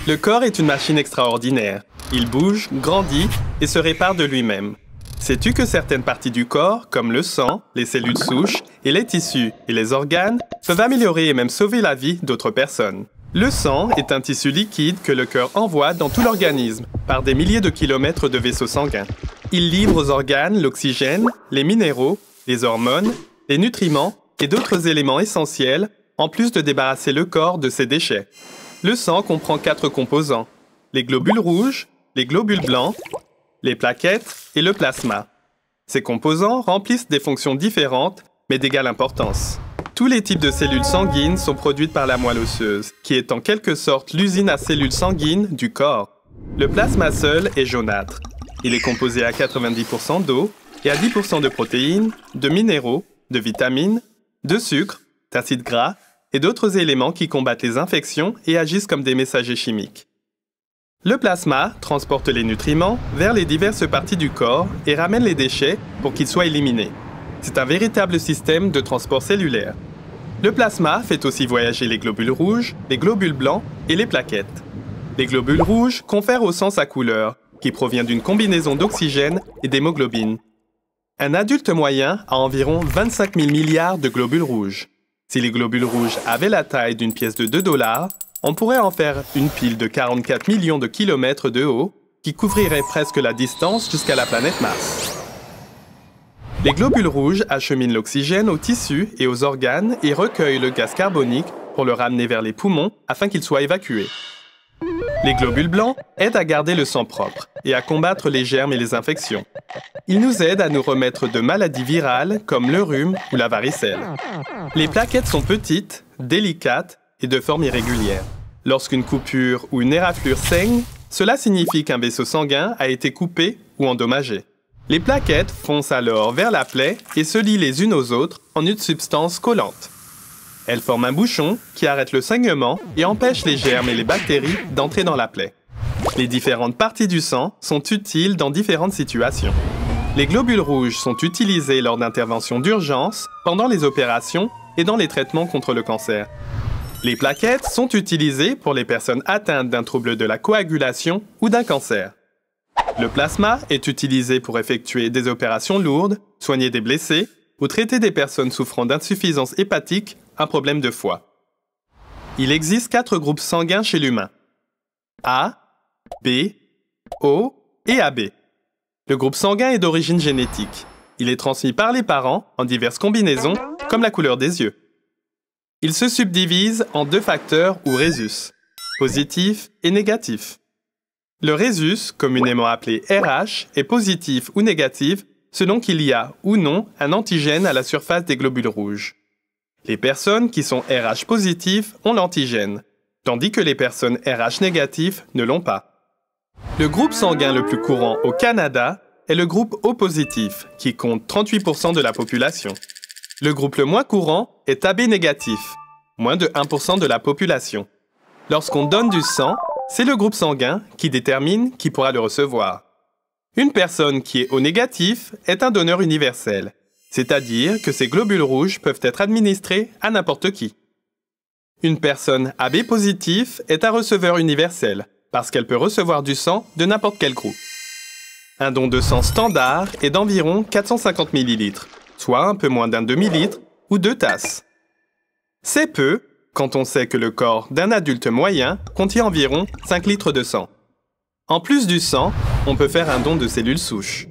Le corps est une machine extraordinaire. Il bouge, grandit et se répare de lui-même. Sais-tu que certaines parties du corps, comme le sang, les cellules souches et les tissus et les organes, peuvent améliorer et même sauver la vie d'autres personnes? Le sang est un tissu liquide que le cœur envoie dans tout l'organisme par des milliers de kilomètres de vaisseaux sanguins. Il livre aux organes l'oxygène, les minéraux, les hormones, les nutriments et d'autres éléments essentiels, en plus de débarrasser le corps de ses déchets. Le sang comprend 4 composants: les globules rouges, les globules blancs, les plaquettes et le plasma. Ces composants remplissent des fonctions différentes, mais d'égale importance. Tous les types de cellules sanguines sont produites par la moelle osseuse, qui est en quelque sorte l'usine à cellules sanguines du corps. Le plasma seul est jaunâtre. Il est composé à 90% d'eau et à 10% de protéines, de minéraux, de vitamines, de sucre, d'acides gras et d'autres éléments qui combattent les infections et agissent comme des messagers chimiques. Le plasma transporte les nutriments vers les diverses parties du corps et ramène les déchets pour qu'ils soient éliminés. C'est un véritable système de transport cellulaire. Le plasma fait aussi voyager les globules rouges, les globules blancs et les plaquettes. Les globules rouges confèrent au sang sa couleur, qui provient d'une combinaison d'oxygène et d'hémoglobine. Un adulte moyen a environ 25 000 milliards de globules rouges. Si les globules rouges avaient la taille d'une pièce de 2 $, on pourrait en faire une pile de 44 millions de kilomètres de haut qui couvrirait presque la distance jusqu'à la planète Mars. Les globules rouges acheminent l'oxygène aux tissus et aux organes et recueillent le gaz carbonique pour le ramener vers les poumons afin qu'il soit évacué. Les globules blancs aident à garder le sang propre et à combattre les germes et les infections. Ils nous aident à nous remettre de maladies virales comme le rhume ou la varicelle. Les plaquettes sont petites, délicates et de forme irrégulière. Lorsqu'une coupure ou une éraflure saigne, cela signifie qu'un vaisseau sanguin a été coupé ou endommagé. Les plaquettes foncent alors vers la plaie et se lient les unes aux autres en une substance collante. Elles forment un bouchon qui arrête le saignement et empêche les germes et les bactéries d'entrer dans la plaie. Les différentes parties du sang sont utiles dans différentes situations. Les globules rouges sont utilisés lors d'interventions d'urgence, pendant les opérations et dans les traitements contre le cancer. Les plaquettes sont utilisées pour les personnes atteintes d'un trouble de la coagulation ou d'un cancer. Le plasma est utilisé pour effectuer des opérations lourdes, soigner des blessés ou traiter des personnes souffrant d'insuffisance hépatique, un problème de foie. Il existe 4 groupes sanguins chez l'humain: A, B, O et AB. Le groupe sanguin est d'origine génétique. Il est transmis par les parents en diverses combinaisons, comme la couleur des yeux. Il se subdivise en 2 facteurs ou rhésus, positif et négatif. Le rhésus, communément appelé RH, est positif ou négatif selon qu'il y a ou non un antigène à la surface des globules rouges. Les personnes qui sont RH positifs ont l'antigène, tandis que les personnes RH négatives ne l'ont pas. Le groupe sanguin le plus courant au Canada est le groupe O positif, qui compte 38% de la population. Le groupe le moins courant est AB négatif, moins de 1% de la population. Lorsqu'on donne du sang, c'est le groupe sanguin qui détermine qui pourra le recevoir. Une personne qui est O négatif est un donneur universel, c'est-à-dire que ces globules rouges peuvent être administrés à n'importe qui. Une personne AB positif est un receveur universel, parce qu'elle peut recevoir du sang de n'importe quel groupe. Un don de sang standard est d'environ 450 ml, soit un peu moins d'un demi-litre ou 2 tasses. C'est peu quand on sait que le corps d'un adulte moyen contient environ 5 litres de sang. En plus du sang, on peut faire un don de cellules souches.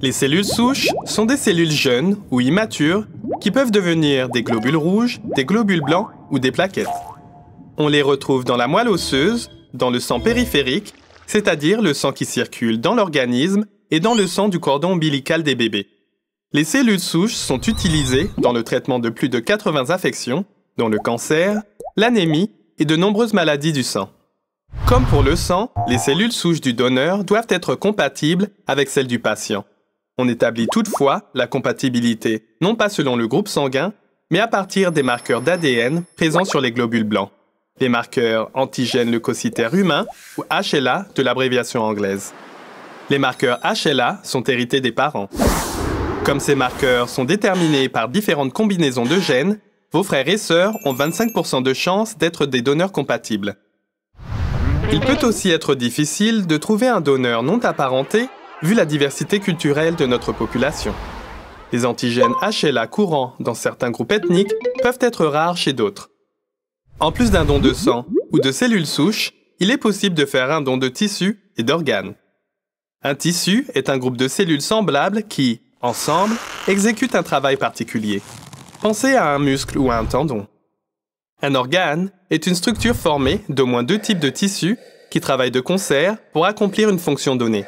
Les cellules souches sont des cellules jeunes ou immatures qui peuvent devenir des globules rouges, des globules blancs ou des plaquettes. On les retrouve dans la moelle osseuse, dans le sang périphérique, c'est-à-dire le sang qui circule dans l'organisme et dans le sang du cordon ombilical des bébés. Les cellules souches sont utilisées dans le traitement de plus de 80 affections, dont le cancer, l'anémie et de nombreuses maladies du sang. Comme pour le sang, les cellules souches du donneur doivent être compatibles avec celles du patient. On établit toutefois la compatibilité non pas selon le groupe sanguin, mais à partir des marqueurs d'ADN présents sur les globules blancs, les marqueurs antigènes leucocytaires humains ou HLA de l'abréviation anglaise. Les marqueurs HLA sont hérités des parents. Comme ces marqueurs sont déterminés par différentes combinaisons de gènes, vos frères et sœurs ont 25% de chances d'être des donneurs compatibles. Il peut aussi être difficile de trouver un donneur non apparenté vu la diversité culturelle de notre population. Les antigènes HLA courants dans certains groupes ethniques peuvent être rares chez d'autres. En plus d'un don de sang ou de cellules souches, il est possible de faire un don de tissus et d'organes. Un tissu est un groupe de cellules semblables qui, ensemble, exécutent un travail particulier. Pensez à un muscle ou à un tendon. Un organe est une structure formée d'au moins 2 types de tissus qui travaillent de concert pour accomplir une fonction donnée.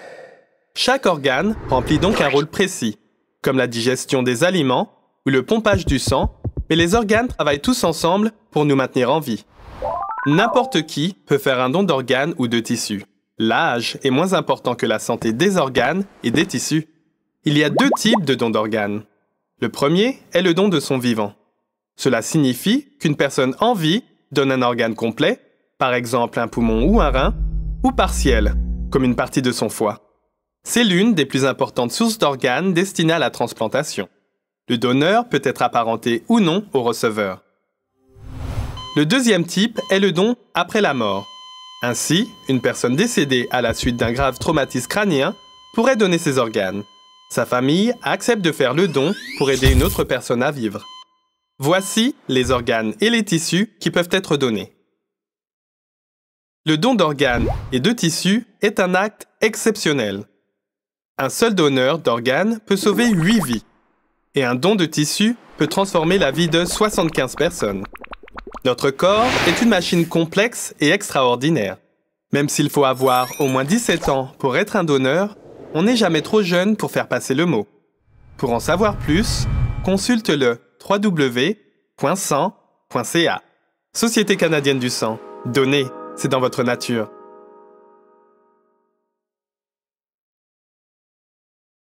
Chaque organe remplit donc un rôle précis, comme la digestion des aliments ou le pompage du sang, mais les organes travaillent tous ensemble pour nous maintenir en vie. N'importe qui peut faire un don d'organes ou de tissus. L'âge est moins important que la santé des organes et des tissus. Il y a 2 types de dons d'organes. Le premier est le don de son vivant. Cela signifie qu'une personne en vie donne un organe complet, par exemple un poumon ou un rein, ou partiel, comme une partie de son foie. C'est l'une des plus importantes sources d'organes destinées à la transplantation. Le donneur peut être apparenté ou non au receveur. Le deuxième type est le don après la mort. Ainsi, une personne décédée à la suite d'un grave traumatisme crânien pourrait donner ses organes. Sa famille accepte de faire le don pour aider une autre personne à vivre. Voici les organes et les tissus qui peuvent être donnés. Le don d'organes et de tissus est un acte exceptionnel. Un seul donneur d'organes peut sauver 8 vies. Et un don de tissu peut transformer la vie de 75 personnes. Notre corps est une machine complexe et extraordinaire. Même s'il faut avoir au moins 17 ans pour être un donneur, on n'est jamais trop jeune pour faire passer le mot. Pour en savoir plus, consulte le www.sang.ca. Société canadienne du sang. Donner, c'est dans votre nature.